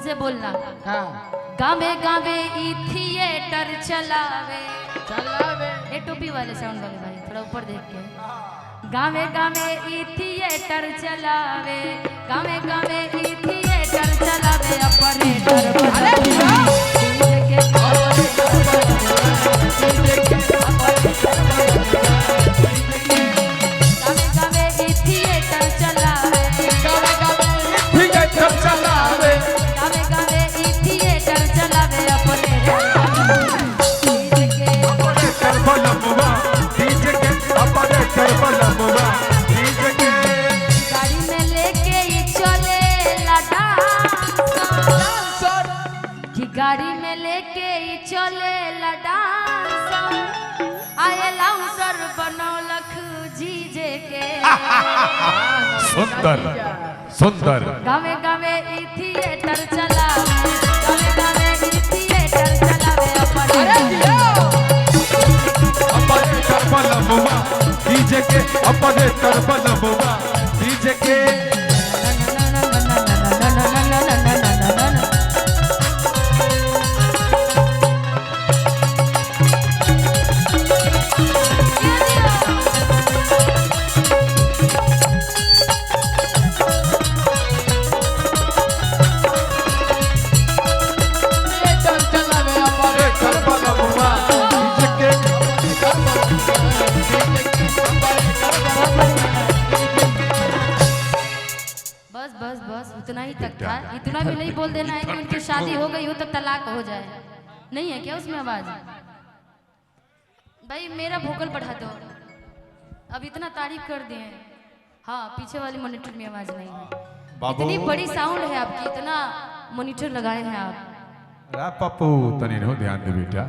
से बोलना। हाँ गावे गावे ई थिएटर चलावे चलावे। ये टोपी वाले साउंड वाले भाई थोड़ा ऊपर देख के। गावे गावे ई थिएटर चलावे, गावे गावे ई थिएटर चलावे, ऑपरेटर गाड़ी में लेके ही चले डांस, आए लाउंसर बनौलख जीजे के। सुंदर सुंदर गावे गावे ई थिएटर चलावे, गावे गावे ई थिएटर चलावे, ऑपरेटर बलमुआ डीजे के, ऑपरेटर बलमुआ डीजे के। बस बस बस उतना ही तक था। इतना भी नहीं बोल देना है कि उनकी शादी हो गई हो तो तलाक हो जाए। नहीं है क्या उसमें आवाज? भाई मेरा वोकल बढ़ा दो। अब इतना तारीफ कर दिए। हाँ पीछे वाली मॉनिटर में आवाज नहीं है। इतनी बड़ी साउंड है आपकी, इतना मॉनिटर लगाए हैं आप। पप्पू तनी ध्यान दे बेटा।